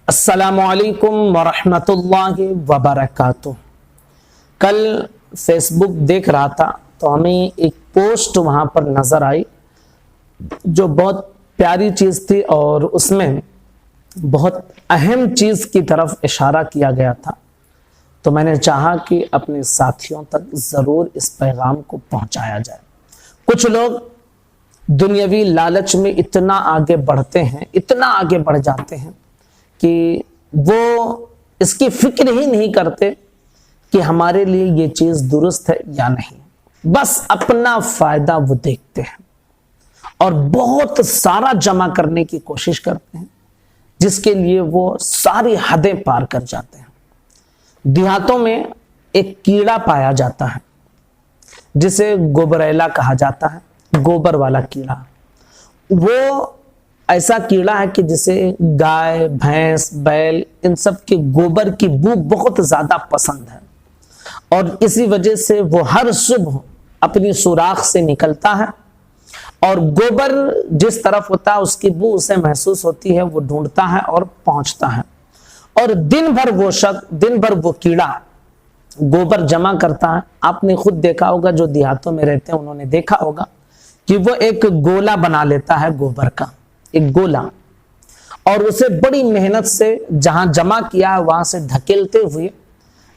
السلام علیکم ورحمۃ اللہ وبرکاتہ۔ کل فیس بک دیکھ رہا تھا تو ہمیں ایک پوسٹ وہاں پر نظر آئی جو بہت پیاری چیز تھی، اور اس میں بہت اہم چیز کی طرف اشارہ کیا گیا تھا، تو میں نے چاہا کہ اپنے ساتھیوں تک ضرور اس پیغام کو پہنچایا جائے۔ کچھ لوگ دنیاوی لالچ میں اتنا آگے بڑھتے ہیں، اتنا آگے بڑھ جاتے ہیں کہ وہ اس کی فکر ہی نہیں کرتے کہ ہمارے لیے یہ چیز درست ہے یا نہیں، بس اپنا فائدہ وہ دیکھتے ہیں اور بہت سارا جمع کرنے کی کوشش کرتے ہیں، جس کے لیے وہ ساری حدیں پار کر جاتے ہیں۔ دیہاتوں میں ایک کیڑا پایا جاتا ہے جسے گوبریلا کہا جاتا ہے، گوبر والا کیڑا۔ وہ ایسا کیڑا ہے کہ جسے گائے، بھینس، بیل ان سب کے گوبر کی بو بہت زیادہ پسند ہے، اور اسی وجہ سے وہ ہر صبح اپنی سوراخ سے نکلتا ہے اور گوبر جس طرف ہوتا ہے اس کی بو اسے محسوس ہوتی ہے، وہ ڈھونڈتا ہے اور پہنچتا ہے، اور دن بھر وہ کیڑا گوبر جمع کرتا ہے۔ آپ نے خود دیکھا ہوگا، جو دیہاتوں میں رہتے ہیں انہوں نے دیکھا ہوگا کہ وہ ایک گولا بنا لیتا ہے، گوبر کا ایک گولا، اور اسے بڑی محنت سے جہاں جمع کیا ہے وہاں سے دھکیلتے ہوئے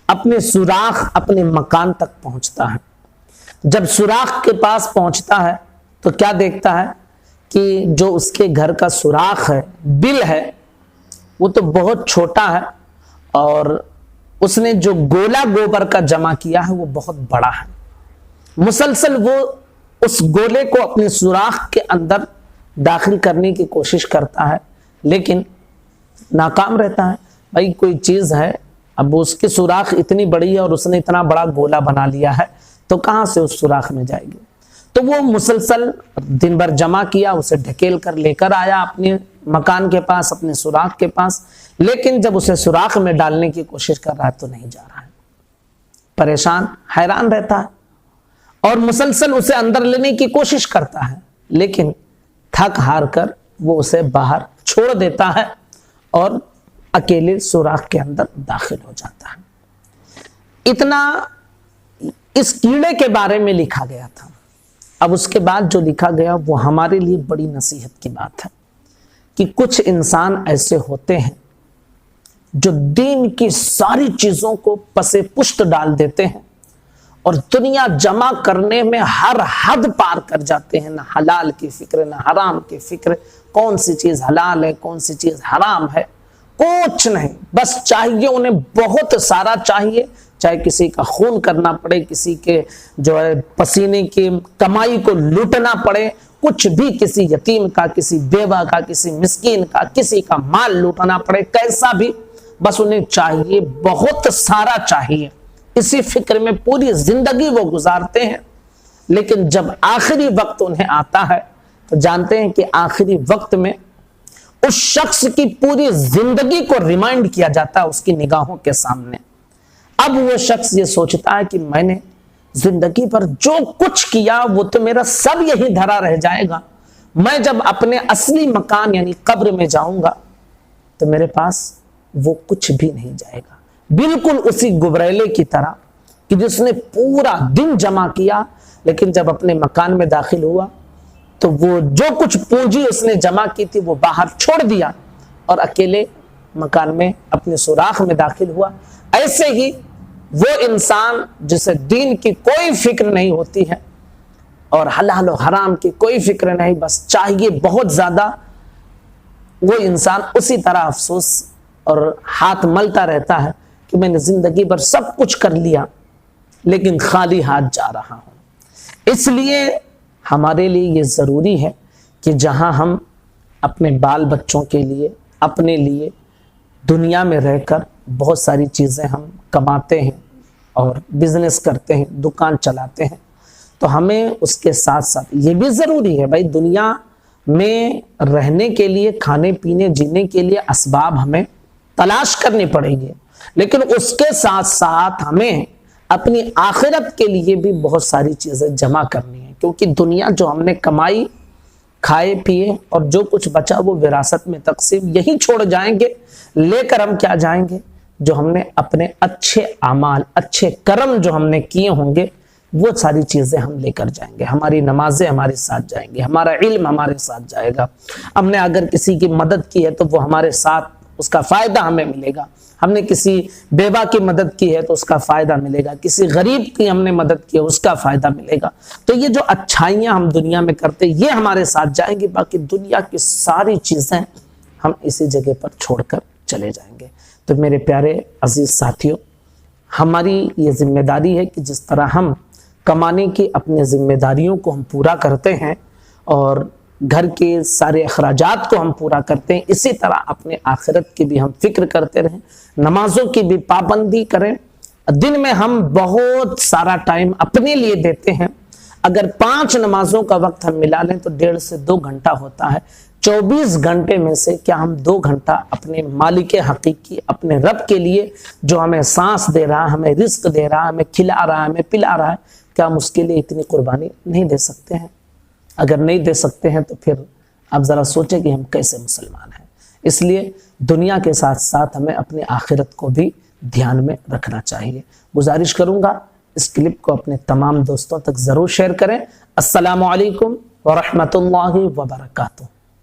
اپنے سوراخ، اپنے مکان تک پہنچتا ہے۔ جب سوراخ کے پاس پہنچتا ہے تو کیا دیکھتا ہے کہ جو اس کے گھر کا سوراخ ہے، بل ہے، وہ تو بہت چھوٹا ہے، اور اس نے جو گولا گوبر کا جمع کیا ہے وہ بہت بڑا ہے۔ مسلسل وہ اس گولے کو اپنے سوراخ کے اندر داخل کرنے کی کوشش کرتا ہے، لیکن ناکام رہتا ہے۔ بھائی کوئی چیز ہے، اب اس کی سوراخ اتنی بڑی ہے اور اس نے اتنا بڑا گولا بنا لیا ہے تو کہاں سے اس سوراخ میں جائے گی؟ تو وہ مسلسل دن بھر جمع کیا، اسے ڈھکیل کر لے کر آیا اپنے مکان کے پاس، اپنے سوراخ کے پاس، لیکن جب اسے سوراخ میں ڈالنے کی کوشش کر رہا ہے تو نہیں جا رہا ہے۔ پریشان، حیران رہتا ہے اور مسلسل اسے اندر لینے کی کوشش کرتا ہے، لیکن تھک ہار کر وہ اسے باہر چھوڑ دیتا ہے اور اکیلے سوراخ کے اندر داخل ہو جاتا ہے۔ اتنا اس کیڑے کے بارے میں لکھا گیا تھا۔ اب اس کے بعد جو لکھا گیا وہ ہمارے لیے بڑی نصیحت کی بات ہے کہ کچھ انسان ایسے ہوتے ہیں جو دین کی ساری چیزوں کو پسے پشت ڈال دیتے ہیں اور دنیا جمع کرنے میں ہر حد پار کر جاتے ہیں، نہ حلال کی فکر نہ حرام کی فکر، کون سی چیز حلال ہے کون سی چیز حرام ہے، کچھ نہیں، بس چاہیے انہیں بہت سارا چاہیے، چاہے کسی کا خون کرنا پڑے، کسی کے جو ہے پسینے کی کمائی کو لوٹنا پڑے، کچھ بھی، کسی یتیم کا، کسی بیوہ کا، کسی مسکین کا، کسی کا مال لوٹنا پڑے، کیسا بھی، بس انہیں چاہیے، بہت سارا چاہیے، اسی فکر میں پوری زندگی وہ گزارتے ہیں۔ لیکن جب آخری وقت انہیں آتا ہے تو جانتے ہیں کہ آخری وقت میں اس شخص کی پوری زندگی کو ریمائنڈ کیا جاتا ہے اس کی نگاہوں کے سامنے۔ اب وہ شخص یہ سوچتا ہے کہ میں نے زندگی پر جو کچھ کیا وہ تو میرا سب یہی دھرا رہ جائے گا، میں جب اپنے اصلی مکان یعنی قبر میں جاؤں گا تو میرے پاس وہ کچھ بھی نہیں جائے گا۔ بالکل اسی گبریلے کی طرح کہ جس نے پورا دن جمع کیا، لیکن جب اپنے مکان میں داخل ہوا تو وہ جو کچھ پونجی اس نے جمع کی تھی وہ باہر چھوڑ دیا اور اکیلے مکان میں اپنے سوراخ میں داخل ہوا۔ ایسے ہی وہ انسان جسے دین کی کوئی فکر نہیں ہوتی ہے اور حلال و حرام کی کوئی فکر نہیں، بس چاہیے بہت زیادہ، وہ انسان اسی طرح افسوس اور ہاتھ ملتا رہتا ہے کہ میں نے زندگی بھر سب کچھ کر لیا لیکن خالی ہاتھ جا رہا ہوں۔ اس لیے ہمارے لیے یہ ضروری ہے کہ جہاں ہم اپنے بال بچوں کے لیے، اپنے لیے دنیا میں رہ کر بہت ساری چیزیں ہم کماتے ہیں اور بزنس کرتے ہیں، دکان چلاتے ہیں، تو ہمیں اس کے ساتھ ساتھ یہ بھی ضروری ہے بھائی، دنیا میں رہنے کے لیے، کھانے پینے جینے کے لیے اسباب ہمیں تلاش کرنی پڑیں گے، لیکن اس کے ساتھ ساتھ ہمیں اپنی آخرت کے لیے بھی بہت ساری چیزیں جمع کرنی ہیں، کیونکہ دنیا جو ہم نے کمائی کھائے پیے اور جو کچھ بچا وہ وراثت میں تقسیم یہی چھوڑ جائیں گے. لے کر ہم کیا جائیں گے؟ جو ہم نے اپنے اچھے اعمال، اچھے کرم جو ہم نے کیے ہوں گے وہ ساری چیزیں ہم لے کر جائیں گے. ہماری نمازیں ہمارے ساتھ جائیں گی، ہمارا علم ہمارے ساتھ جائے گا. ہم نے اگر کسی کی مدد کی ہے تو وہ ہمارے ساتھ، اس کا فائدہ ہمیں ملے گا. ہم نے کسی بیوہ کی مدد کی ہے تو اس کا فائدہ ملے گا. کسی غریب کی ہم نے مدد کی ہے اس کا فائدہ ملے گا. تو یہ جو اچھائیاں ہم دنیا میں کرتے یہ ہمارے ساتھ جائیں گی. باقی دنیا کی ساری چیزیں ہم اسی جگہ پر چھوڑ کر چلے جائیں گے. تو میرے پیارے عزیز ساتھیوں، ہماری یہ ذمہ داری ہے کہ جس طرح ہم کمانے کی اپنے ذمہ داریوں کو ہم پورا کرتے ہیں اور گھر کے سارے اخراجات کو ہم پورا کرتے ہیں، اسی طرح اپنے آخرت کی بھی ہم فکر کرتے رہیں، نمازوں کی بھی پابندی کریں. دن میں ہم بہت سارا ٹائم اپنے لیے دیتے ہیں. اگر 5 نمازوں کا وقت ہم ملا لیں تو 1.5 سے 2 گھنٹہ ہوتا ہے. 24 گھنٹے میں سے کیا ہم 2 گھنٹہ اپنے مالک حقیقی، اپنے رب کے لیے جو ہمیں سانس دے رہا ہے، ہمیں رزق دے رہا ہے، ہمیں کھلا رہا ہے، ہمیں پلا رہا ہے، کیا ہم اس کے لیے اتنی قربانی نہیں دے سکتے ہیں؟ اگر نہیں دے سکتے ہیں تو پھر آپ ذرا سوچیں کہ ہم کیسے مسلمان ہیں. اس لیے دنیا کے ساتھ ساتھ ہمیں اپنی آخرت کو بھی دھیان میں رکھنا چاہیے. گزارش کروں گا اس کلپ کو اپنے تمام دوستوں تک ضرور شیئر کریں. السلام علیکم ورحمۃ اللہ وبرکاتہ.